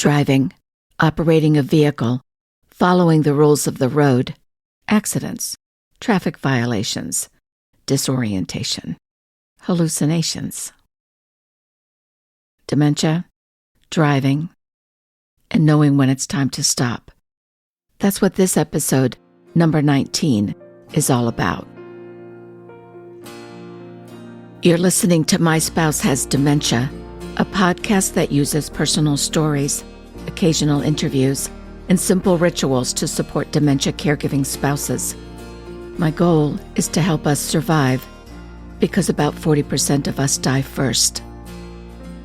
driving, operating a vehicle, following the rules of the road, accidents, traffic violations, disorientation, hallucinations. Dementia, driving, and knowing when it's time to stop. That's what this episode, number 19, is all about. You're listening to My Spouse Has Dementia, a podcast that uses personal stories, occasional interviews, and simple rituals to support dementia caregiving spouses. My goal is to help us survive, because about 40% of us die first.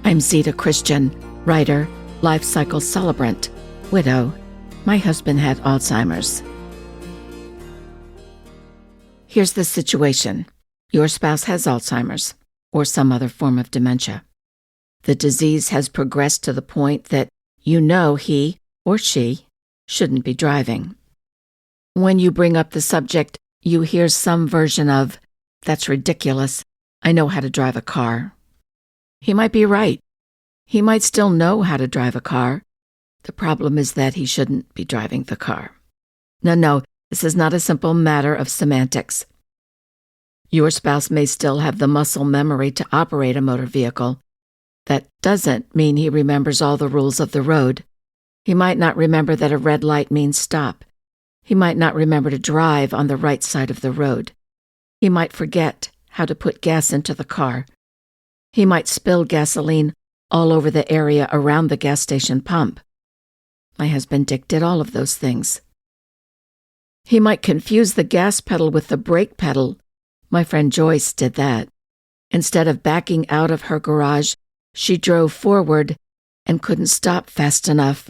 I'm Zita Christian, writer, life cycle celebrant, widow. My husband had Alzheimer's. Here's the situation. Your spouse has Alzheimer's or some other form of dementia. The disease has progressed to the point that you know he or she shouldn't be driving. When you bring up the subject, you hear some version of, "That's ridiculous. I know how to drive a car." He might be right. He might still know how to drive a car. The problem is that he shouldn't be driving the car. No, this is not a simple matter of semantics. Your spouse may still have the muscle memory to operate a motor vehicle. That doesn't mean he remembers all the rules of the road. He might not remember that a red light means stop. He might not remember to drive on the right side of the road. He might forget how to put gas into the car. He might spill gasoline all over the area around the gas station pump. My husband Dick did all of those things. He might confuse the gas pedal with the brake pedal. My friend Joyce did that. Instead of backing out of her garage, she drove forward and couldn't stop fast enough.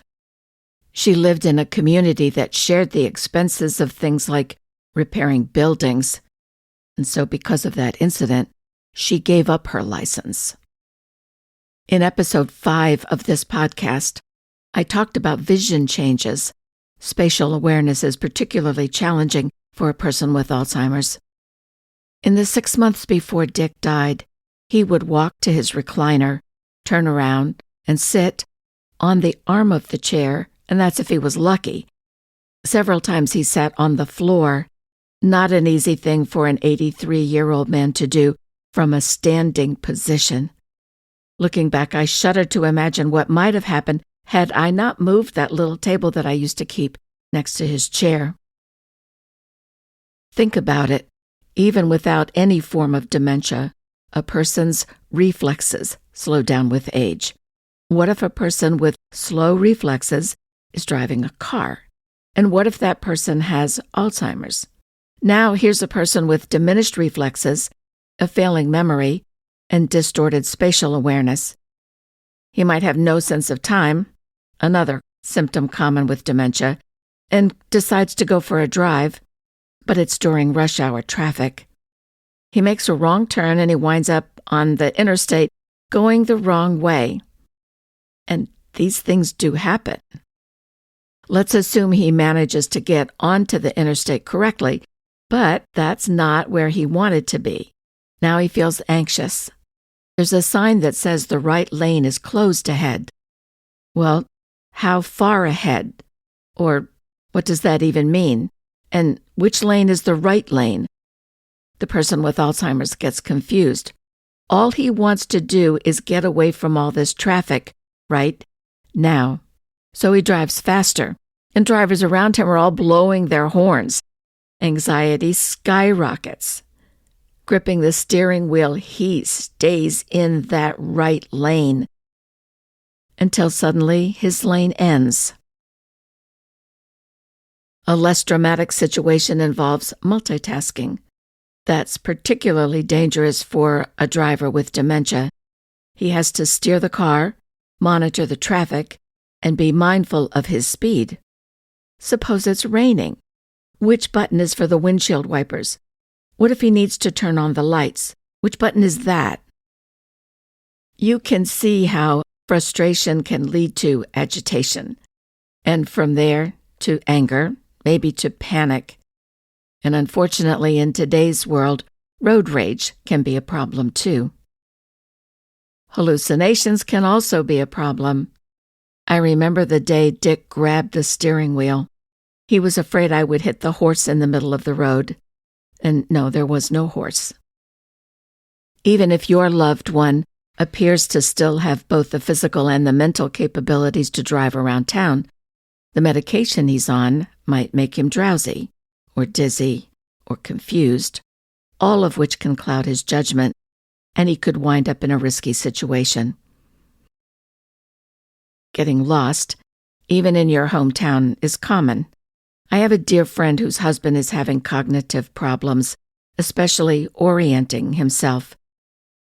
She lived in a community that shared the expenses of things like repairing buildings, and so because of that incident, she gave up her license. In episode 5 of this podcast, I talked about vision changes. Spatial awareness is particularly challenging for a person with Alzheimer's. In the 6 months before Dick died, he would walk to his recliner, turn around, and sit on the arm of the chair, and that's if he was lucky. Several times he sat on the floor, not an easy thing for an 83-year-old man to do from a standing position. Looking back, I shudder to imagine what might have happened had I not moved that little table that I used to keep next to his chair. Think about it. Even without any form of dementia, a person's reflexes slow down with age. What if a person with slow reflexes is driving a car? And what if that person has Alzheimer's? Now here's a person with diminished reflexes, a failing memory, and distorted spatial awareness. He might have no sense of time, another symptom common with dementia, and decides to go for a drive, but it's during rush hour traffic. He makes a wrong turn and he winds up on the interstate going the wrong way. And these things do happen. Let's assume he manages to get onto the interstate correctly, but that's not where he wanted to be. Now he feels anxious. There's a sign that says the right lane is closed ahead. Well, how far ahead? Or what does that even mean? And which lane is the right lane? The person with Alzheimer's gets confused. All he wants to do is get away from all this traffic right now. So he drives faster, and drivers around him are all blowing their horns. Anxiety skyrockets. Gripping the steering wheel, he stays in that right lane until suddenly his lane ends. A less dramatic situation involves multitasking. That's particularly dangerous for a driver with dementia. He has to steer the car, monitor the traffic, and be mindful of his speed. Suppose it's raining. Which button is for the windshield wipers? What if he needs to turn on the lights? Which button is that? You can see how frustration can lead to agitation, and from there to anger, maybe to panic. And unfortunately, in today's world, road rage can be a problem too. Hallucinations can also be a problem. I remember the day Dick grabbed the steering wheel. He was afraid I would hit the horse in the middle of the road. And no, there was no horse. Even if your loved one appears to still have both the physical and the mental capabilities to drive around town, the medication he's on might make him drowsy, or dizzy, or confused, all of which can cloud his judgment, and he could wind up in a risky situation. Getting lost, even in your hometown, is common. I have a dear friend whose husband is having cognitive problems, especially orienting himself.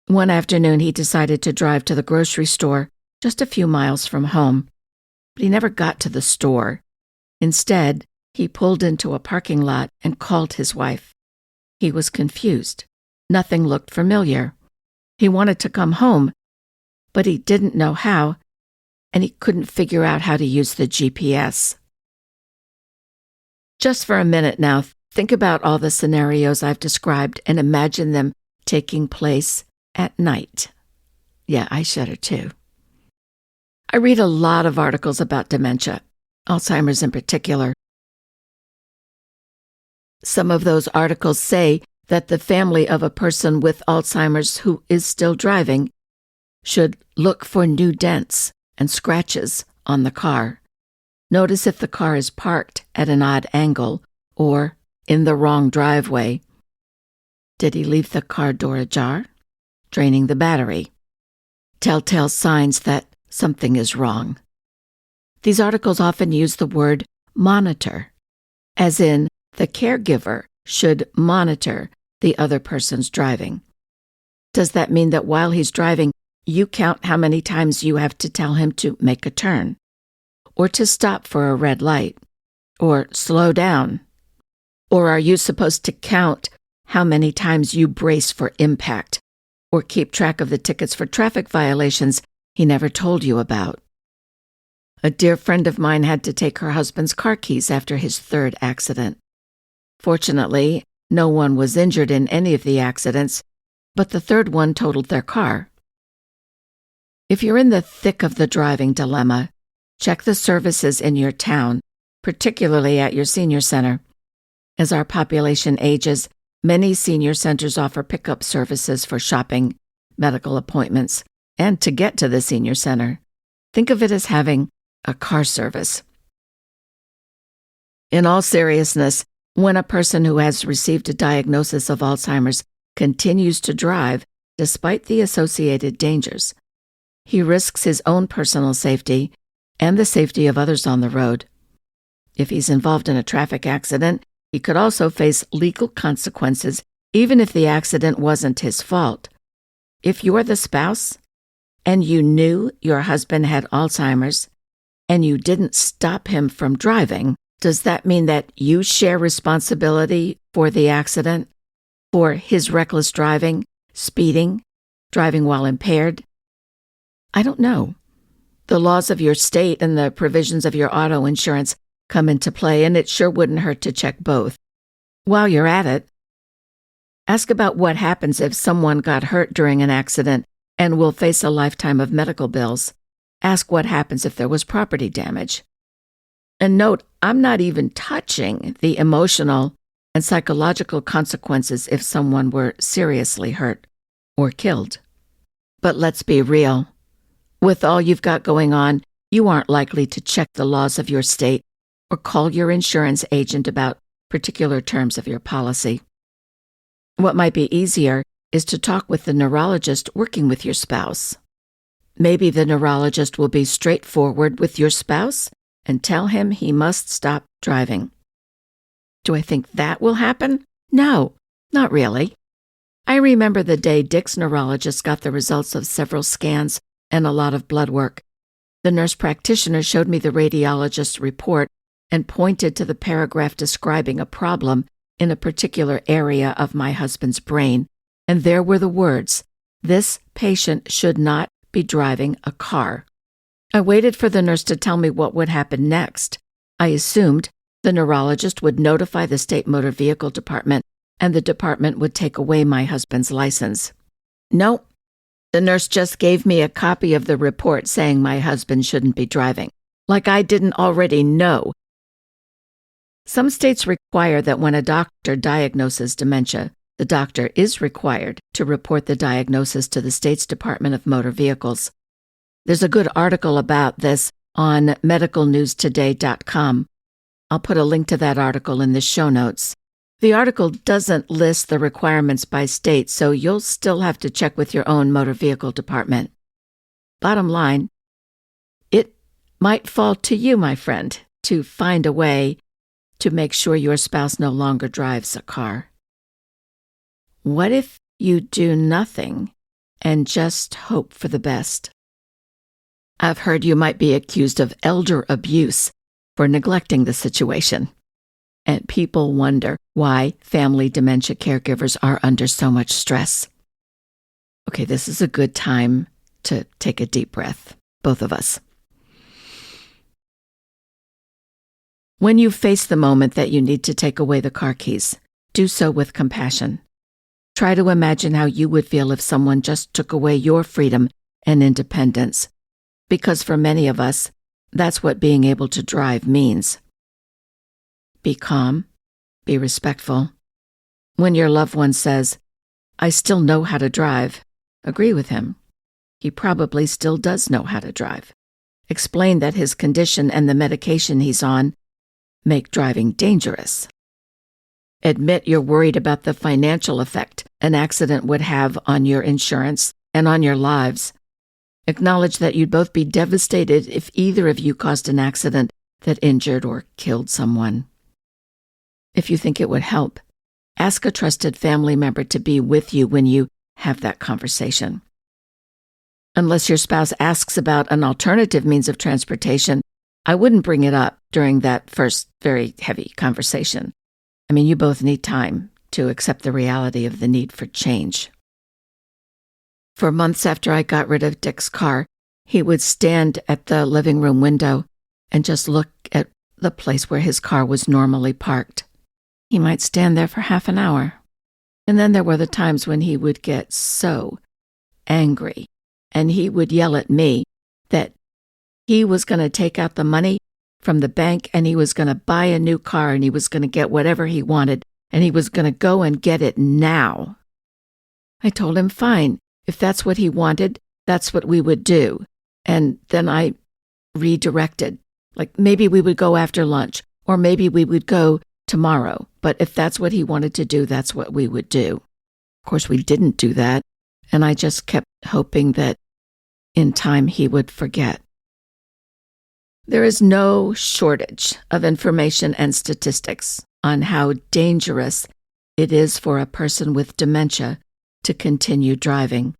One afternoon, he decided to drive to the grocery store just a few miles from home, but he never got to the store. Instead, he pulled into a parking lot and called his wife. He was confused. Nothing looked familiar. He wanted to come home, but he didn't know how, and he couldn't figure out how to use the GPS. Just for a minute now, think about all the scenarios I've described and imagine them taking place at night. Yeah, I shudder too. I read a lot of articles about dementia, Alzheimer's in particular. Some of those articles say that the family of a person with Alzheimer's who is still driving should look for new dents and scratches on the car. Notice if the car is parked at an odd angle or in the wrong driveway. Did he leave the car door ajar? Draining the battery. Telltale signs that something is wrong. These articles often use the word monitor, as in the caregiver should monitor the other person's driving. Does that mean that while he's driving, you count how many times you have to tell him to make a turn, or to stop for a red light, or slow down? Or are you supposed to count how many times you brace for impact, or keep track of the tickets for traffic violations he never told you about? A dear friend of mine had to take her husband's car keys after his third accident. Fortunately, no one was injured in any of the accidents, but the third one totaled their car. If you're in the thick of the driving dilemma, check the services in your town, particularly at your senior center. As our population ages, many senior centers offer pickup services for shopping, medical appointments, and to get to the senior center. Think of it as having a car service. In all seriousness, when a person who has received a diagnosis of Alzheimer's continues to drive despite the associated dangers, he risks his own personal safety and the safety of others on the road. If he's involved in a traffic accident, he could also face legal consequences even if the accident wasn't his fault. If you're the spouse and you knew your husband had Alzheimer's and you didn't stop him from driving, does that mean that you share responsibility for the accident, for his reckless driving, speeding, driving while impaired? I don't know. The laws of your state and the provisions of your auto insurance come into play, and it sure wouldn't hurt to check both. While you're at it, ask about what happens if someone got hurt during an accident and will face a lifetime of medical bills. Ask what happens if there was property damage. And note, I'm not even touching the emotional and psychological consequences if someone were seriously hurt or killed. But let's be real. With all you've got going on, you aren't likely to check the laws of your state or call your insurance agent about particular terms of your policy. What might be easier is to talk with the neurologist working with your spouse. Maybe the neurologist will be straightforward with your spouse and tell him he must stop driving. Do I think that will happen? No, not really. I remember the day Dick's neurologist got the results of several scans and a lot of blood work. The nurse practitioner showed me the radiologist's report and pointed to the paragraph describing a problem in a particular area of my husband's brain, and there were the words, "This patient should not be driving a car." I waited for the nurse to tell me what would happen next. I assumed the neurologist would notify the state motor vehicle department and the department would take away my husband's license. Nope. The nurse just gave me a copy of the report saying my husband shouldn't be driving. Like I didn't already know. Some states require that when a doctor diagnoses dementia, the doctor is required to report the diagnosis to the state's Department of Motor Vehicles. There's a good article about this on medicalnewstoday.com. I'll put a link to that article in the show notes. The article doesn't list the requirements by state, so you'll still have to check with your own motor vehicle department. Bottom line, it might fall to you, my friend, to find a way to make sure your spouse no longer drives a car. What if you do nothing and just hope for the best? I've heard you might be accused of elder abuse for neglecting the situation. And people wonder why family dementia caregivers are under so much stress. Okay, this is a good time to take a deep breath, both of us. When you face the moment that you need to take away the car keys, do so with compassion. Try to imagine how you would feel if someone just took away your freedom and independence, because for many of us, that's what being able to drive means. Be calm, be respectful. When your loved one says, "I still know how to drive," agree with him. He probably still does know how to drive. Explain that his condition and the medication he's on make driving dangerous. Admit you're worried about the financial effect an accident would have on your insurance and on your lives. Acknowledge that you'd both be devastated if either of you caused an accident that injured or killed someone. If you think it would help, ask a trusted family member to be with you when you have that conversation. Unless your spouse asks about an alternative means of transportation, I wouldn't bring it up during that first very heavy conversation. I mean, you both need time to accept the reality of the need for change. For months after I got rid of Dick's car, he would stand at the living room window and just look at the place where his car was normally parked. He might stand there for half an hour. And then there were the times when he would get so angry and he would yell at me that he was going to take out the money from the bank and he was going to buy a new car and he was going to get whatever he wanted and he was going to go and get it now. I told him, fine, if that's what he wanted, that's what we would do. And then I redirected, like maybe we would go after lunch or maybe we would go tomorrow. But if that's what he wanted to do, that's what we would do. Of course, we didn't do that, and I just kept hoping that in time he would forget. There is no shortage of information and statistics on how dangerous it is for a person with dementia to continue driving.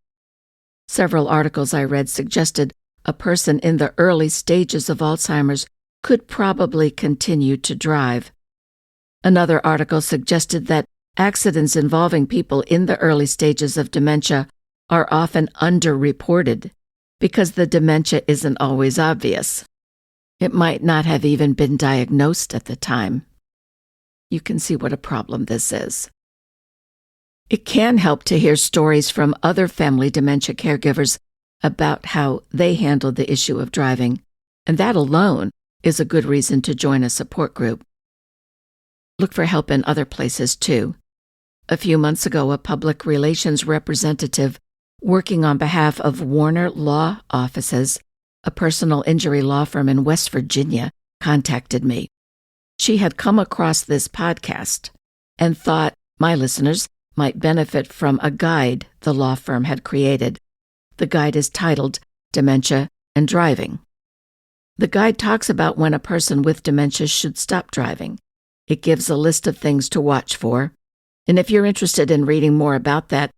Several articles I read suggested a person in the early stages of Alzheimer's could probably continue to drive. Another article suggested that accidents involving people in the early stages of dementia are often underreported because the dementia isn't always obvious. It might not have even been diagnosed at the time. You can see what a problem this is. It can help to hear stories from other family dementia caregivers about how they handled the issue of driving, and that alone is a good reason to join a support group. Look for help in other places, too. A few months ago, a public relations representative working on behalf of Warner Law Offices, a personal injury law firm in West Virginia, contacted me. She had come across this podcast and thought my listeners might benefit from a guide the law firm had created. The guide is titled Dementia and Driving. The guide talks about when a person with dementia should stop driving. It gives a list of things to watch for. And if you're interested in reading more about that,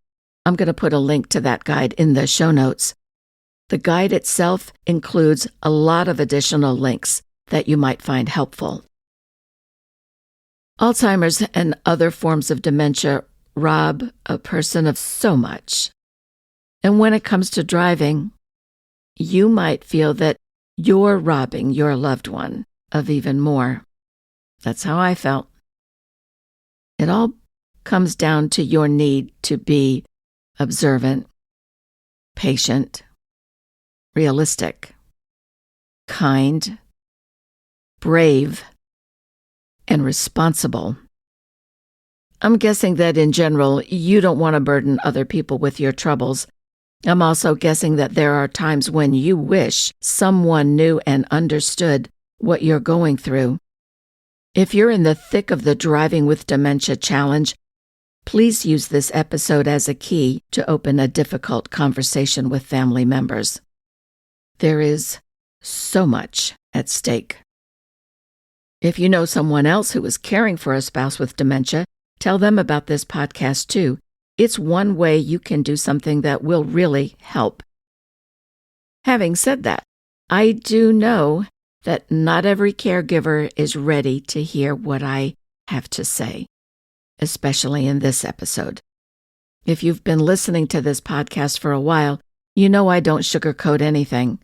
I'm going to put a link to that guide in the show notes. The guide itself includes a lot of additional links that you might find helpful. Alzheimer's and other forms of dementia rob a person of so much. And when it comes to driving, you might feel that you're robbing your loved one of even more. That's how I felt. It all comes down to your need to be observant. patient, realistic, kind, brave, and responsible. I'm guessing that in general, you don't want to burden other people with your troubles. I'm also guessing that there are times when you wish someone knew and understood what you're going through. If you're in the thick of the Driving with Dementia challenge, please use this episode as a key to open a difficult conversation with family members. There is so much at stake. If you know someone else who is caring for a spouse with dementia, tell them about this podcast too. It's one way you can do something that will really help. Having said that, I do know that not every caregiver is ready to hear what I have to say, especially in this episode. If you've been listening to this podcast for a while, you know I don't sugarcoat anything.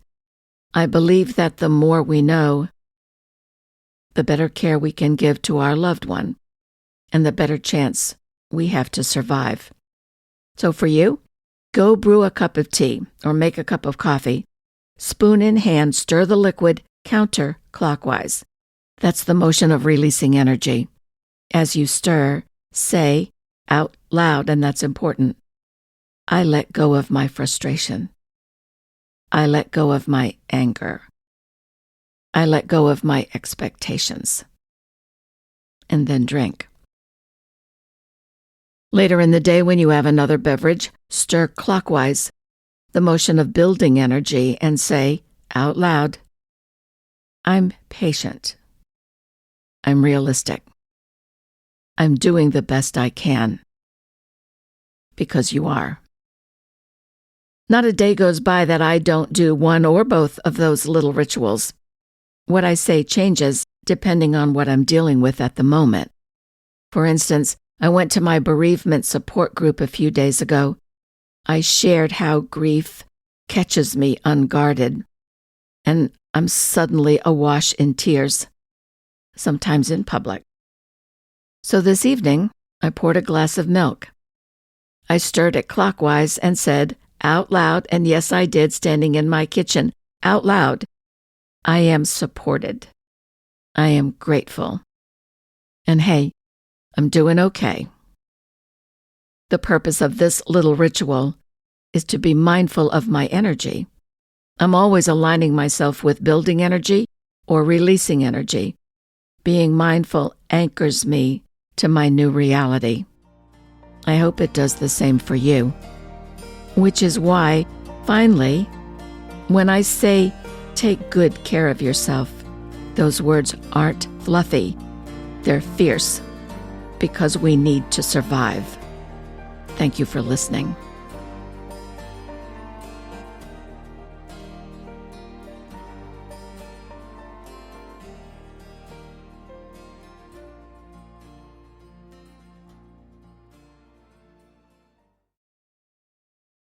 I believe that the more we know, the better care we can give to our loved one, and the better chance we have to survive. So for you, go brew a cup of tea or make a cup of coffee. Spoon in hand, stir the liquid counterclockwise. That's the motion of releasing energy. As you stir, say out loud, and that's important, I let go of my frustration. I let go of my anger. I let go of my expectations. And then drink. Later in the day, when you have another beverage, stir clockwise, the motion of building energy, and say out loud, I'm patient. I'm realistic. I'm doing the best I can. Because you are. Not a day goes by that I don't do one or both of those little rituals. What I say changes depending on what I'm dealing with at the moment. For instance, I went to my bereavement support group a few days ago. I shared how grief catches me unguarded, and I'm suddenly awash in tears, sometimes in public. So this evening, I poured a glass of milk. I stirred it clockwise and said, out loud, and yes, I did, standing in my kitchen, out loud, I am supported. I am grateful. And hey, I'm doing okay. The purpose of this little ritual is to be mindful of my energy. I'm always aligning myself with building energy or releasing energy. Being mindful anchors me to my new reality. I hope it does the same for you. Which is why, finally, when I say take good care of yourself, those words aren't fluffy. They're fierce, because we need to survive. Thank you for listening.